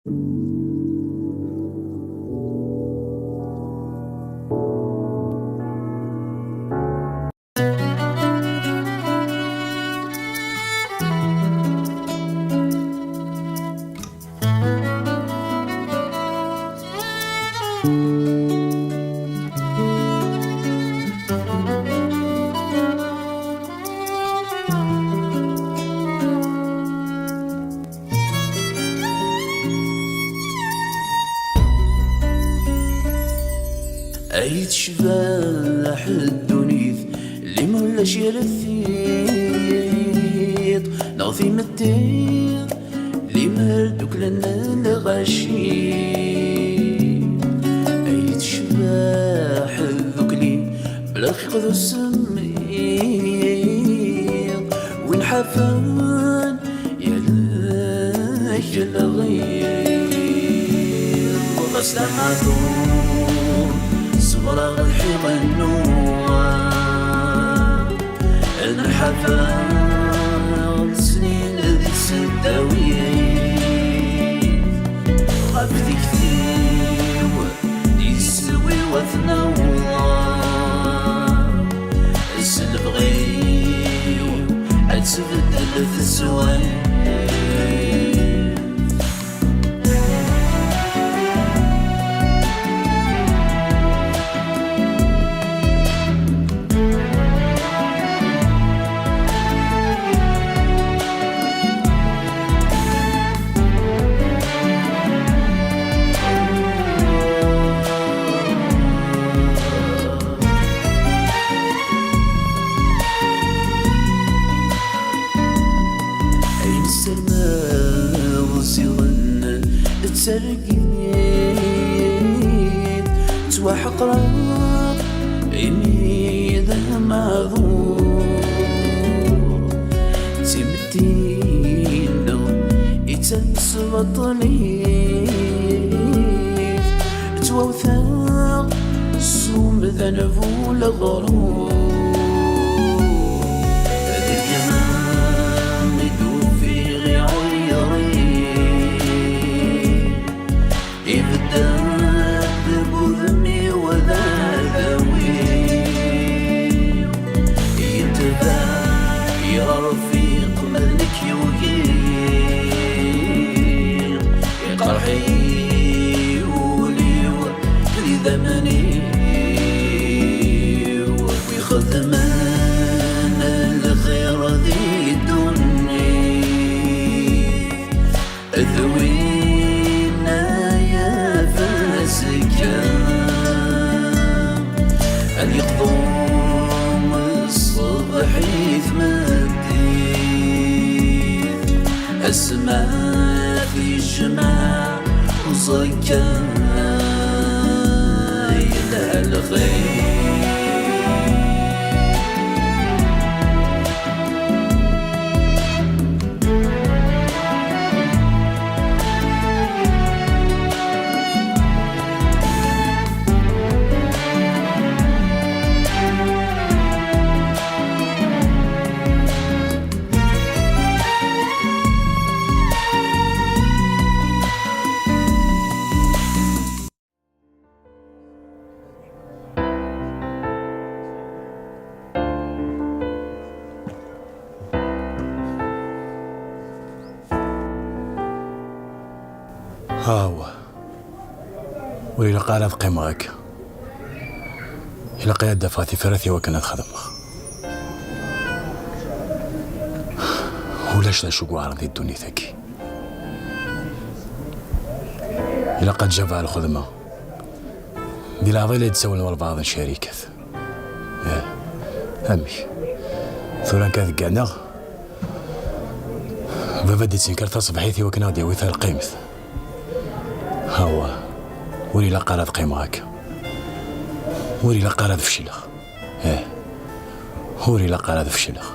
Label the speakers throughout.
Speaker 1: عيد شباح الدنيث اللي مولاش يرثيط نغفي مدير اللي مهردوك لنا الغشيم. عيد شباح الذكلي بلا خيق ذو السمير وين حفان يلاك الغير وغسل معذور صغرى الحيط النوار الحفاظ سنين ذي السداويين غابتي كثير يسوي وثنوار السلف غير أتبدل في السوين. ترقيد تواحق راب عيني ذا معذور تمدينا يتنس بطني توثق الصوم ذنبو لغرور هذه اليمان يدوب في غي عيري يبدأ بوذمي وذا ذوي يتبع يا رفيق ملك يوكيل يقرحي ولي وذي ذمني ويخدمان الخير ذي الدنيا ذوي أن يقضون الصبح يثمدين السماء في الجماع وصكا يلها الخير.
Speaker 2: هاو وإلا قال قيم غاك إلا قياد دفاتي فرثي وكانت خدم ولاش لا شو عرضي الدنيا ثكي إلا قد جاب على الخدمة دي العضلة تسوي والبعض شريكة أمي ثورا كاذ قانا ببدي تنكر تصبحيثي وكنا دي ويثار القيمث هو ولي لا قارد قيماك ولي لا قارد فشلخ ولي لا قارد فشلخ.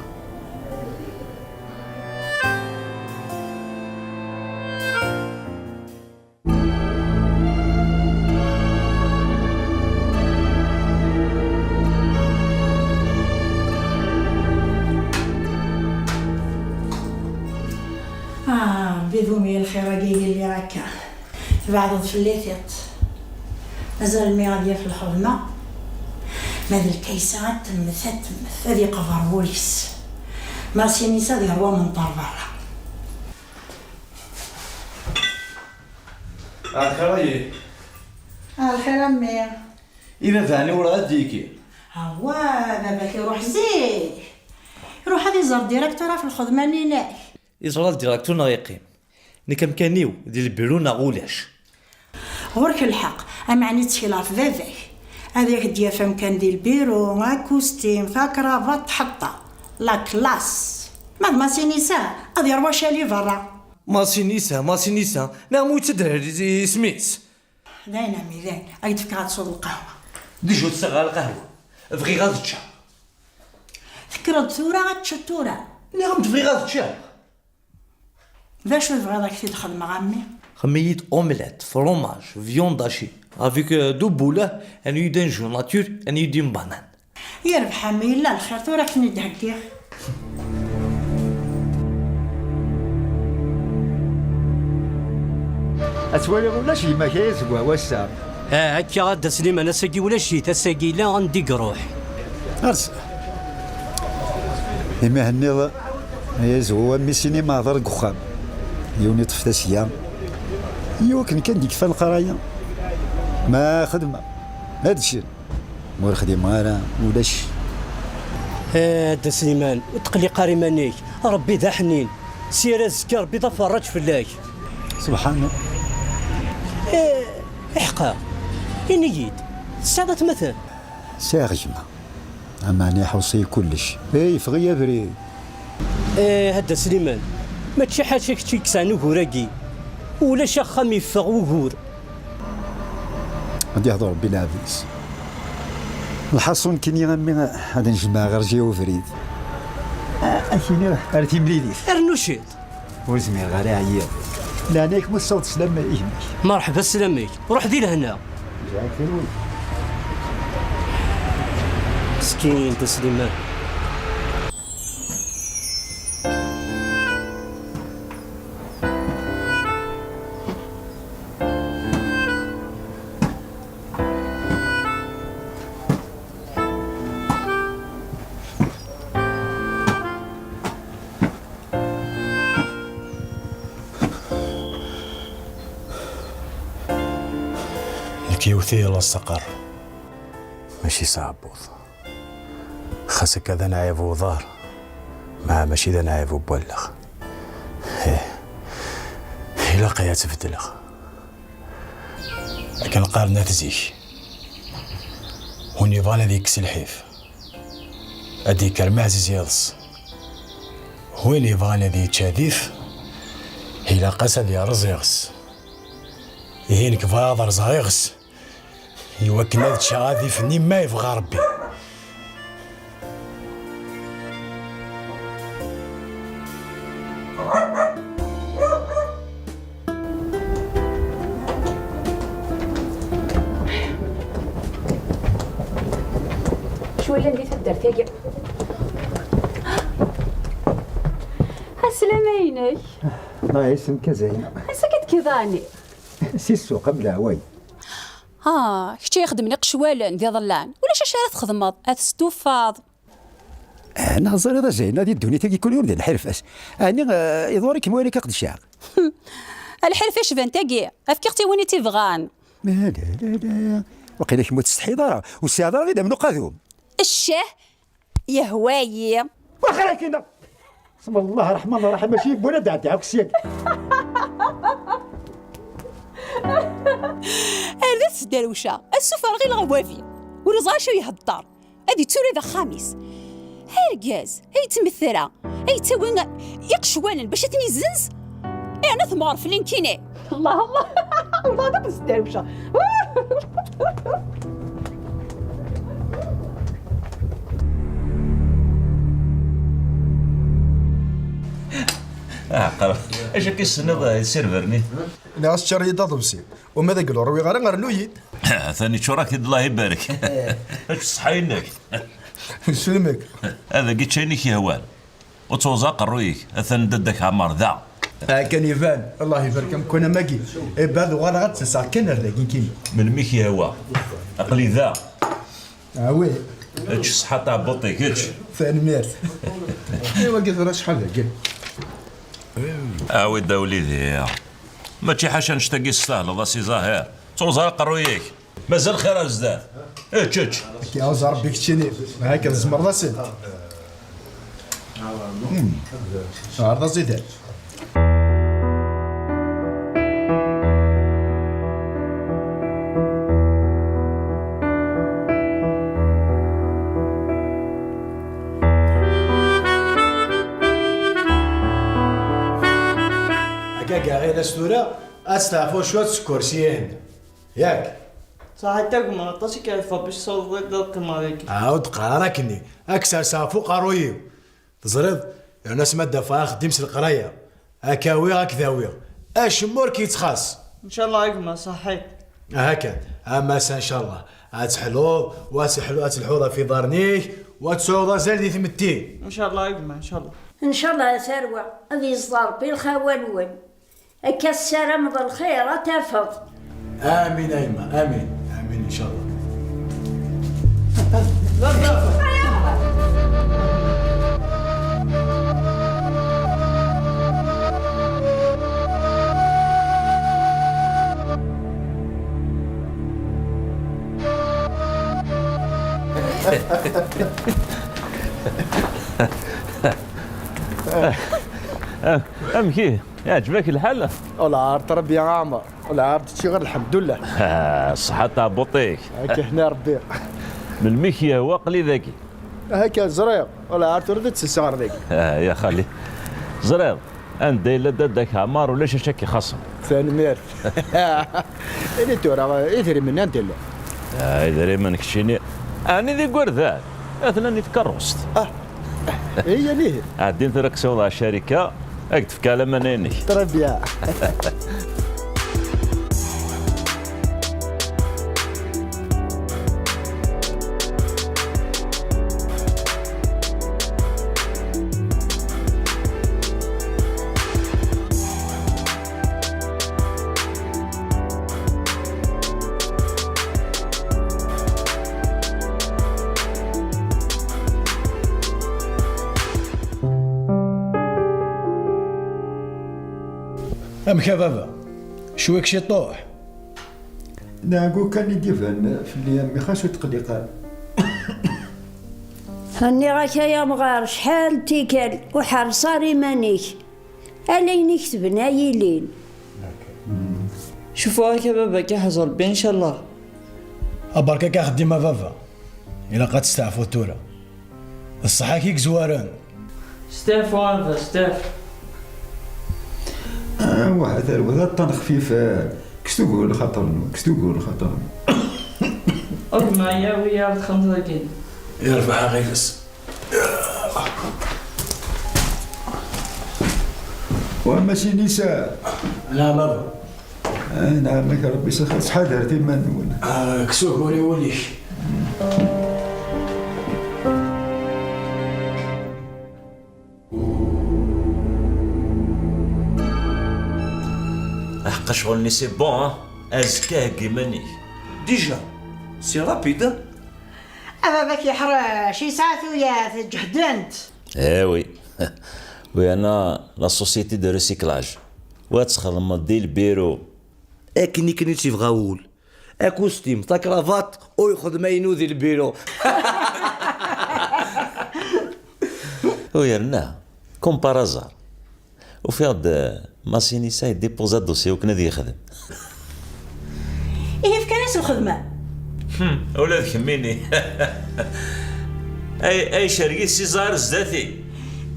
Speaker 3: بذومي الخير اللي راكا بعض فليثيط مازال مي غادي في الخدمة ماذا الكيسة غتمثل هذي قفر بوليس ما سينيسا ديال روا من طار برا.
Speaker 4: الخير
Speaker 3: الخير امي.
Speaker 4: إذا ثاني ورا ديكي
Speaker 3: هو بابا كيروح زين يروح هذا يزور ديريكتورا في الخدمة نيناي.
Speaker 4: يزرى الديريكتور نا يقيم ني كمكانيو ديال البيرو نا غولاش
Speaker 3: غورك الحق امعني تشيلا في باباك هذاك الديافة كان ديال البيرو مع كوستيم فا كرافات تحطها لا كلاس ما سينيسا غادي يروح شالي برا.
Speaker 4: ما سينيسا نامو تدري سميت
Speaker 3: داين امي داين ايد فيك غتصوب القهوة
Speaker 4: ديجو تسغى القهوة بغي غاد تشا
Speaker 3: فكرت ثورة غتشد ثورة
Speaker 4: اللي غتبغي غاد تشا
Speaker 3: باش تبغي داك الخدمة عمي.
Speaker 4: خميت اومليت فروماج فيون داشي افيك دو بوله ان يدين جو ناتور ان يدين بانان
Speaker 3: يربح امي لا الخير ثورة كني دهكيه.
Speaker 5: أتوالي ولا شي ما كيزوا وسا
Speaker 6: هكا غادا سليمان اساكي ولا شي تساكي لا غنديك روح
Speaker 5: أرس إما هني يزوا مي سينما ضرق خام يوني طفتاسيا يوكن كان ديك فان القرايه ما خدمه هادشي مور خدمه انا ولاش
Speaker 6: هذا سليمان وتقلي قاري مانيك ربي ذا حنين سير الزكا ربي ذا فرج فلاك
Speaker 5: سبحان الله.
Speaker 6: احقا إنيد الساعة مثل
Speaker 5: ساغجمه اما انا حوصي كلش اي فغيا بريد.
Speaker 6: هذا سليمان ما تشي حاجة كسانو هوراكي ولا شخام يفغ وغور
Speaker 5: غادي يهضر ربي العبيس الحصون كني غامي غادي نجمع غير جيو فريد اكيني ارتي مليدي
Speaker 6: ارنوشيط
Speaker 5: وزمي غير عيا لا نيك مصوت سلام يهمك
Speaker 6: مرحبا سلاميك روح ذي لهنا مسكين سليمان.
Speaker 2: الكيوثي الله استقر ماشي صعبوض خاصك هذا نعيبو ظهر ماشي ذا نعيبو بولغ إلا قيا تفدلغ لكن قارنا تزيك ونيفال هذيك سلحيف هذيك المعزز يضص وين يفال هذي تشاديف إلا قاس هذي رزيغس يهينك فاضر زغيغس يوكل هذا الشغاذي فني ما يبغى ربي.
Speaker 7: شويه اللي تدر تاقع السلامينك
Speaker 5: الله يسلمك زين
Speaker 7: سكت كيضاني
Speaker 5: سي السوق قبل عواي
Speaker 7: كشتي يخدمني قشوالا ديال ظلان ولا شاش راه تخدمض استوفاض
Speaker 5: انا هزر هذا زين هذه الدنيا تاكي كل يوم ديال الحرفاس اني يضورك مواليك قد الشعر
Speaker 7: الحرفه شبان تاقي افكي اختي وين تيفغان
Speaker 5: لا وقيلا كي تستحي دارا والسي دارا غير منو قاذوم
Speaker 7: الشه يا هوايي
Speaker 5: واخا كاينه بسم الله الرحمن الرحيم ماشي بولا دعك السياق
Speaker 7: هذا الدروشه السفر غير الغوافي ورزاشو يهضر هذه توري ذا خامس هرقاز هي تمثرة هي تسوي يقشوانا باش تنزنز انا ثمار فلين كيني الله الله داك الدروشه
Speaker 8: عقل اش كيسنض السيرفرني
Speaker 9: ناس شري ضمسي وماذا قالوا روي غير نويد
Speaker 8: ثاني شوراك الله يبارك اش صحينك
Speaker 9: سلمك
Speaker 8: هذا قيت شيني كي هوان وتوزاق الرويك اثن ددك عمار ذا
Speaker 9: كان يبان الله يبارك كنا ماكي بعد وغانا غتسع كان رداكين كيما
Speaker 8: من ميكي هوا عقلي ذا
Speaker 9: وي
Speaker 8: هادشي صحة تاع بوطيك هادشي
Speaker 9: ثاني ميرس ايوا قلت راه شحال قال
Speaker 8: وليدي وليدي ماشي حاجه نشتاقي السهل سي زاهر توزر قرويك مازال خير زداد تشتش
Speaker 9: كي عاوز ربي كتشيني هكا الزمر راسي عرض زيدان
Speaker 2: هكاكا غير السورة استعفوا شوية سكورسيين ياك
Speaker 10: صحتك ما طاشي كيف باش صوت ذاك مالك
Speaker 2: عاود قراركني اكثر سافو قرويو تزرد الناس مادة فيها خدمت القرايه هكاوي هكذاوي اش مور كيتخاص
Speaker 10: ان شاء الله يكما صحيت
Speaker 2: هكا اما ان شاء الله اتحلو اتلحوضه في دارنيك وتسعوضه زال ثمتين
Speaker 10: ان شاء الله يكما ان شاء الله
Speaker 11: ان شاء الله يا ثروه غادي يصدر بالخوالون هكا السلام بالخير تفض.
Speaker 2: امين ايما امين امين ان شاء الله.
Speaker 8: كي يعجبك الحل؟
Speaker 9: ولا عرفت ربي يا عمر ولا عرفت شي غير الحمد لله.
Speaker 8: الصحة تاع بوطيك
Speaker 9: هكا هنا ربي
Speaker 8: من ميكي هو قلي ذاكي
Speaker 9: هكا زريق ولا عرفت ردت السعر ذاك.
Speaker 8: يا خالي زريق انت الا دادك عمار ولا شاكي خصم
Speaker 9: ثاني مير اللي تورا يدري من انت لا
Speaker 8: يدري منك شيني انا ذي قرذان اثنين تكرست
Speaker 9: هي ليه
Speaker 8: عادين تركسوا على الشركه اكتب كلام منيني
Speaker 9: تربيا.
Speaker 2: أم كبابا شويك شي طوح
Speaker 5: ناقو كان يدفن في اللي امي خاصو تقلقان.
Speaker 11: هاني راك يا مغار شحال تيكال وحال صاري مانيك الين يكتبنا يلين.
Speaker 10: شوفوا هكا بابا كي حصل بي ان شاء الله.
Speaker 2: أبارك خديمة بابا إلا قد تستعفو تورا الصحة كيك زواران
Speaker 10: ستاف وانفا ستاف
Speaker 5: واحد هذا الطن خفيف كش تقول خاطرنو كش تقول خاطرنو
Speaker 10: أكما يا ويا الخمسة كده
Speaker 2: يرفع غيلس
Speaker 5: وماشي نساء.
Speaker 2: لا بابا
Speaker 5: نعم لك ربي يسخر شحال درتي ما نقول
Speaker 2: كسوك ولي وليش
Speaker 8: حق شغل سي بون ازكاه كيماني
Speaker 4: ديجا سي رابيد.
Speaker 3: باباك يحرش يساعد ويا تجهدنت.
Speaker 8: وي وي انا لا سوسيتي دو ريسيكلاج واتخدم دي البيرو
Speaker 4: اكني كنت في غاول اكوستيم تا كرافات او ياخذ ما ينوذي البيرو.
Speaker 8: ويرنا كوم بارازار وفي هاد ماسيني ساي ديبوزا الدوسي وكنا ذي يخدم.
Speaker 3: إيه في كناس الخدمة.
Speaker 8: ولاد خميني. اي شرقي سي زهر زداتي.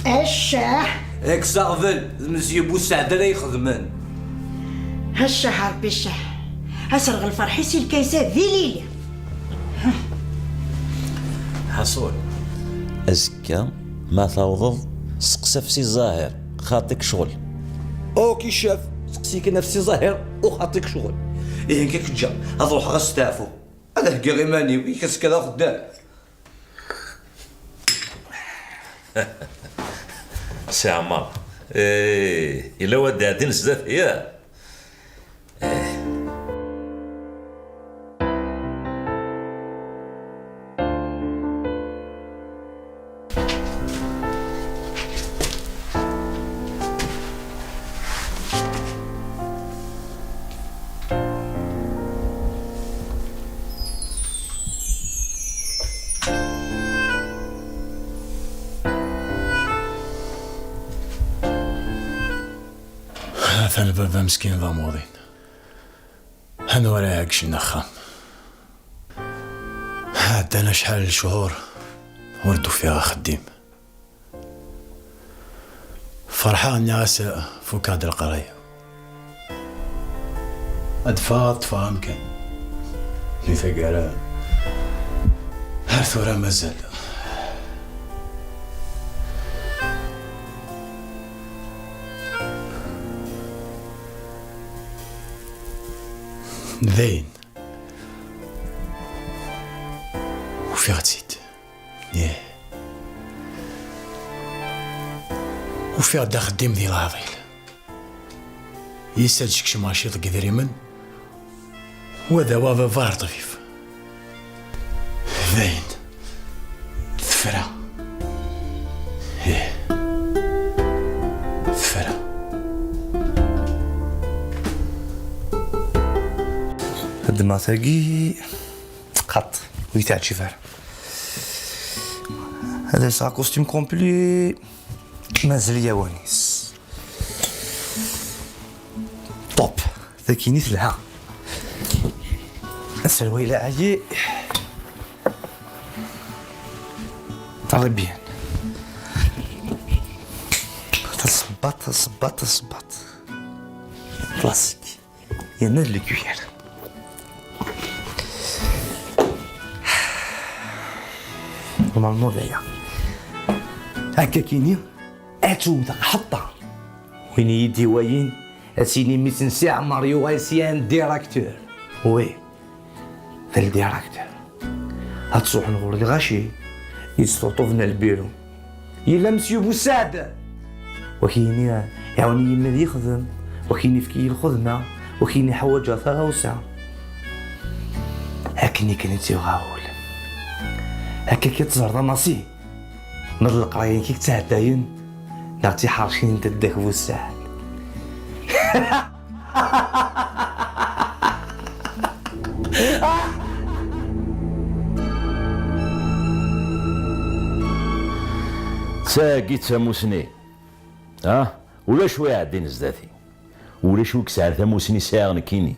Speaker 3: الشاه
Speaker 4: هيك ساغفل مسيو بوسعد لا يخدمن.
Speaker 3: هالشهر بالشه هسرغ الفرحيسي الكيسات ذي ليلة.
Speaker 8: حصول ازكا ما توظف سقسف سي زاهر خاطيك شغل.
Speaker 4: اوكي شاف سقسيك نفسي ظاهر وخاطيك شغل. إيه هكاك جا اروح غستعفو هذا هكا غير ماني ويكس كذا خدام.
Speaker 8: سي عمار إلا ودعتي نزداد هي.
Speaker 2: هذا البابا مسكين ذا موضين هن ولا يعقش النخام عدنا شحال الشهور وردو فيها خديم فرحان ناس فوق هاد القراية أدفاط فاهم كان اللي ثقالا هالثورة مازال ذين وفي غتزيد ياه وفي غدا خديم ذي العضيل يسالشك شي ماشيط كذري من وذا وافا فار طفيف ذين ثفرة ياه ثفرة
Speaker 4: هاد ما تاقي قط ويتاع شفار هذا سا كوستيم كومبلي مازال يوانيس طوب ذاكيني تلها السلويلة عاجي طالي بيان تصبط كلاسيك يا نار الكوير نورمالمون ذايا هكا كيني اتوم حطها وين يدي وين اسيني ميسن ساعة ماريو غايسيان ديراكتور وي ذا الديراكتور هتروح نغور الغاشي يستوطفنا البيرو يلا مسيو بوساد وكيني يعاوني يما ذي يخدم وكيني فكي الخدمة وكيني حواجة ثلاثة وساعة هكني كنتي غاول هكا كتزهر ناصي نض القرايين كي تهداين نعطي حارشين انت داك بوساد
Speaker 8: ساقي تساموسني ولا شويه عدين زداتي ولا شويه كسعر ثموسني ساعه نكيني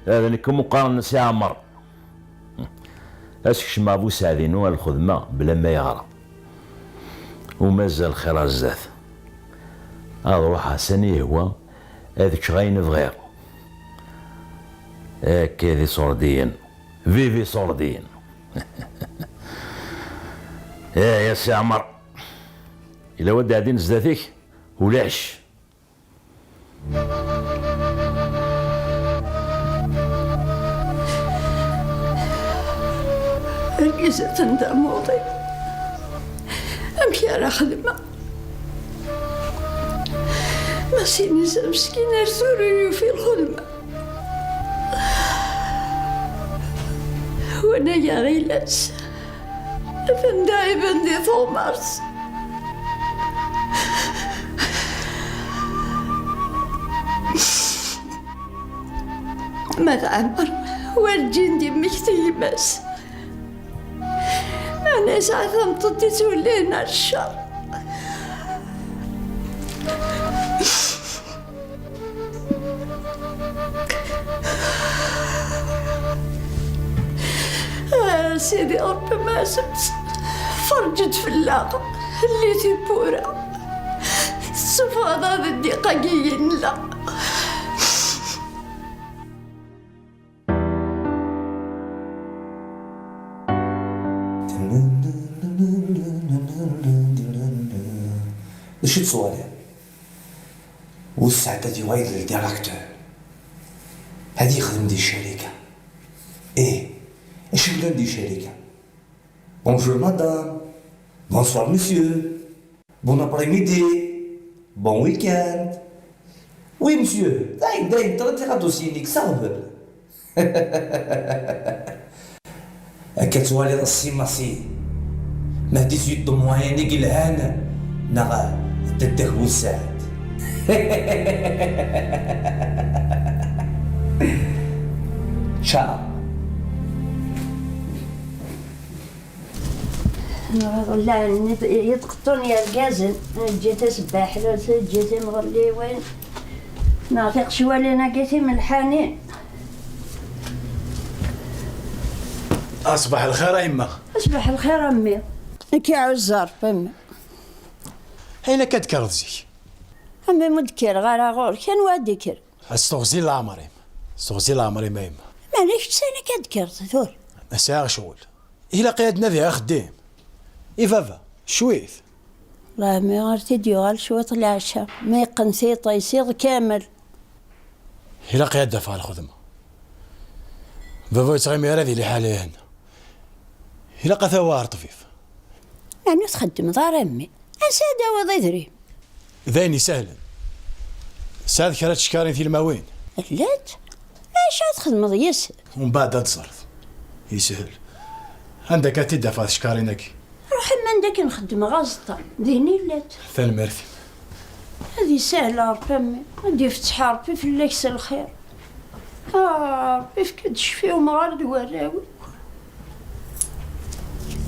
Speaker 8: هذا نكون مقارنه ساعه مر اسكش مع بو سعدينو الخدمه بلا ما يغرى ومازال خير الزات روح سني هو هذاك غاين بغير هكا ذي صردين فيفي صردين يا سي عمر إلا ود عادين زداتيك ولاش
Speaker 11: الجزء تندى موضي أمشي على خدمة ماشي نسا مسكينة رسولي في الخدمة وانا يا غيلاس فنداي بندي ثومارس ما تعمر والجين دي مكتي بس أنا ساعة مطدي تولينا الشر سيدي ربي ما سبت فرجت في اللاقة اللي تبورا الصفادة ذي الدقاقيين لا
Speaker 4: وش تصوري والسعادة دي وايد للديراكتور هادي يخدم دي الشركة ايش بدون دي شركة بونجور مدام بونسوار مسيو بون ابري ميدي بون ويكاند. وي مسيو، داين طردتي غا دوسينيك صغبل. هكا توالي راسي ماسي ما 18 موانيك الهان نغا تدك وسعد. تشاو.
Speaker 11: لا يتقطوني الكازن جيت سباح جيت مغلي وين نعطيق شوالي ناقيتي من الحنين.
Speaker 2: أصبح الخير يما.
Speaker 11: أصبح الخير أمي. كي عزار فمي.
Speaker 2: أين كتكرد زيك؟
Speaker 11: أمي مذكر غير غور كان وادكر.
Speaker 2: استغزي العمري. استغزي العمري ما يما.
Speaker 11: ماليش سنة كتكرد ثور.
Speaker 2: نساغ شغل. إلا قيادنا ذي خدام. إفافا شويث.
Speaker 11: الله مي غير تديو غير شويط العشاء ما يقنسي طيسيض كامل.
Speaker 2: إلا قيادة فعل الخدمة. بابا يتغيمي هذه اللي حاليا هنا. إلا قثوار طفيف.
Speaker 11: يعني تخدم دار أمي. أسادة وضيدري.
Speaker 2: ذيني سهلا. ساد كرات شكارين في الماوين.
Speaker 11: لات؟ ايش تخدم ضيس؟
Speaker 2: ومن بعد تصرف. يسهل. عندك تدفع شكارينك.
Speaker 11: روح من داك نخدم غازطة ديني لات.
Speaker 2: ثاني مرثي.
Speaker 11: هذه سهلة ربي أمي. غادي يفتح ربي في الليكس الخير. ربي فيك تشفي ومغار الوراوي.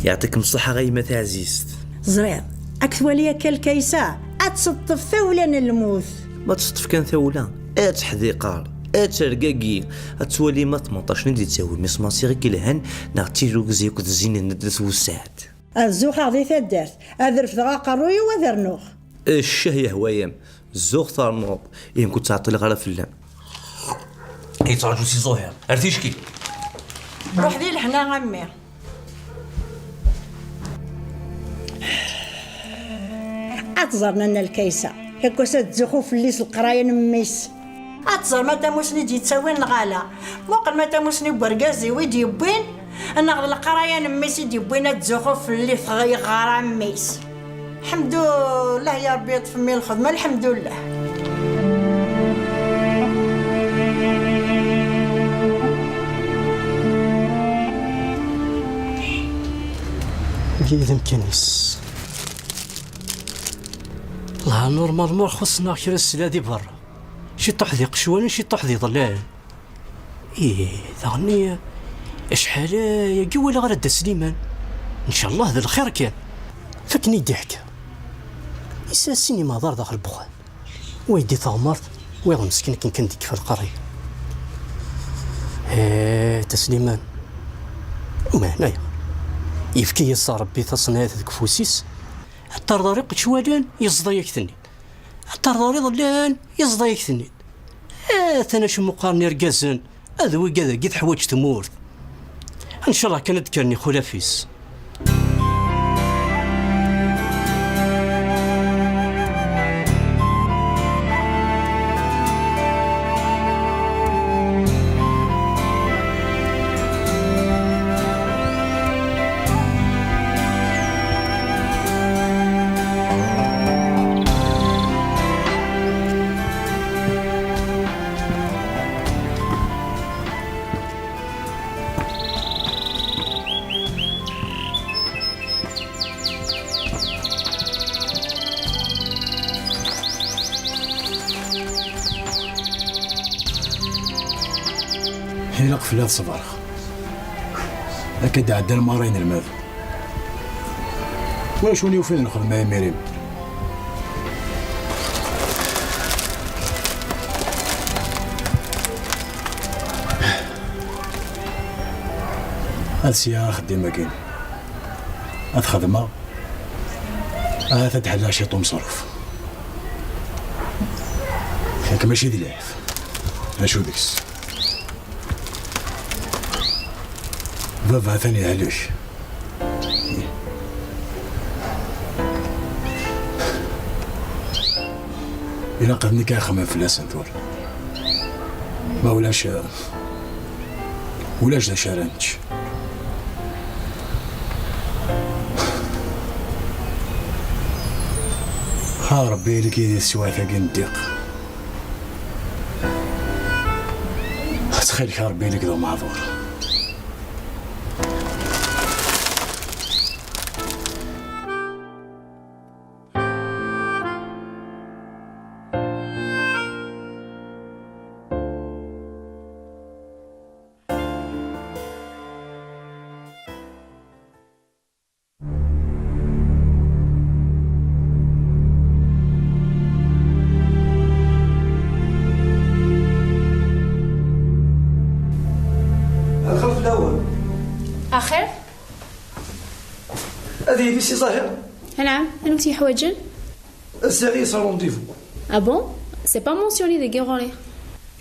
Speaker 4: يعطيكم الصحة غيمة عزيزت.
Speaker 3: زرير أكثوليا كالكيسة أتصطف ثولا الموت.
Speaker 4: ما تصطف كان ثولا حديقار رقاقي تولي ما 18 ندي تساوي ميسماسي غير كيلهان نعطي روكزي كنت زين ندرس وسعد
Speaker 3: الزوخ غادي تدارت أذر في دغا قروي وذر نوخ
Speaker 4: الشهية هوايام الزوخ ثار نوض كنت تعطي لك على فلان يتراجو سي زهير ارتيشكي
Speaker 3: روح ذي لحنا عمي أتزرنا لنا الكيسة هكا تزخو في الليس القراية نميس أتزر ما تموسني جي تسوين الغالة موقع ما تموسني برقازي ويدي يبين أنا القراية نميس يدي يبين تزخو في الليس غير ميس الحمد لله يا ربي يطفمي الخدمة الحمد لله
Speaker 6: إذا مكنيس الله نورمالمون خصنا كرا السلادي برا شي طاح ذي قشوان شي طاح ذي ظلال ذغني شحال يا قوي غير دا سليمان ان شاء الله ذا الخير كان فكني ضحكه يسا السينما دار داخل البخان ويدي ثغمرت ويغ مسكين كان ديك في القريه تا سليمان وما هنايا يفكي يصار ربي تصنيات ذك فوسيس حتى طريق شوالان يصدايك ثنين حتى طريق ظلان يصدايك ثنين ثنا شو مقارني رقازن هذا هو كذا قد حوايج تمورث ان شاء الله كان تذكرني خلافيس
Speaker 2: هنا قفلات صبارخ أكيد عدى المارين الماذ واش وني وفين نخدم يا مريم هاد السيارة خديمة كاين هاد خدمة هاد تحلها شي طوم صرف ياك ماشي دي العيف اشو ديكس بابا ثاني عليش إلا قدني كان خمم في الأسنتور ما ولاش دا شارنتش ها ربي لك يدي السوافة قنديق. تخيلك ربي لك ذو معذور.
Speaker 9: الخلف الاول
Speaker 12: آخر؟
Speaker 9: هذه في سي ظاهر.
Speaker 12: نعم، أنا كنت حواجن.
Speaker 9: الساعي سا رونديفو.
Speaker 12: Ah bon? C'est pas mentionné des guerres.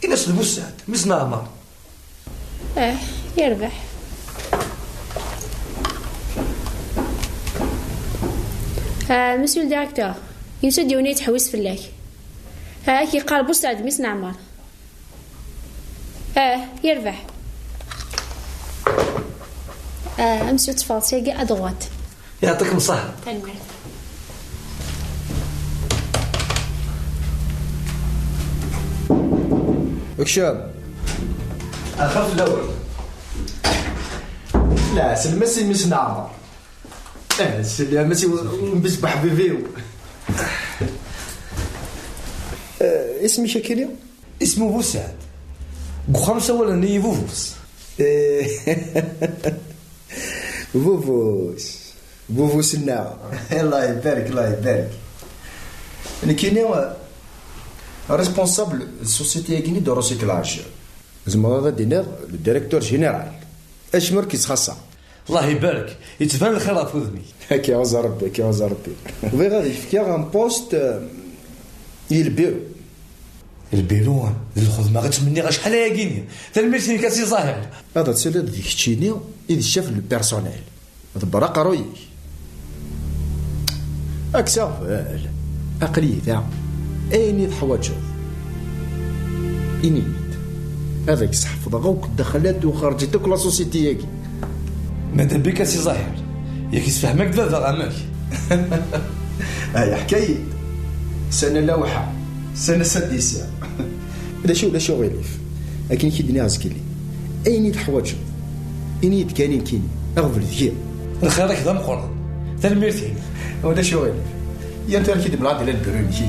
Speaker 9: إلا سلبو الساعد مزنا عمر.
Speaker 12: يربح. مسيو الديريكتور، ينسى ديوني يتحوس فلاك. كي قال بوسعد ميس نعمر. يربح. مسيو تفاصيل أدغوات.
Speaker 9: يعطيكم الصحة.
Speaker 12: تنمر.
Speaker 9: وكشام الخلف الاول. لا سلمسي ميس نعمر. سلمسي ونبسبح بفيو. اسمي شاكيريا. اسمه بوسعد. بخمسة ولا ني فوفوس. فوفوس النار. الله يبارك الله يبارك. انا كاين ريسبونسابل السوسيتي كيني دو روسيكلاج. زعما هذا دينار الديريكتور جينيرال. اش مركز خاصه. الله يبارك يتبان الخير في وذني. هاك يا وزا ربي هاك يا وزا ربي. وفي غادي يفكر ان بوست يلبيرو. البيرو الخدمه غتمني غا شحال هي كيني تلميذ كاسي ظاهر. هذا تسالد ديك تشيني اذا شاف البيرسونيل هذا برا قروي اكسافال اقلي ذا ايني تحواجو انيت هذاك صحفظ غوك دخلات وخرجت لا سوسيتي ياكي ماذا بك اسي ظاهر ياك يسفهمك ذا غامك. هاي حكايه سنه لوحه سنه سادسه. لا شو غيليف لكن كي دنيا زكلي ايني تحواجو انيت كاينين كيني اغفل ذكير الخير هكذا مقرن تلميرتين ولا شو غيليف يا انت كي دبلاد على البرون كي.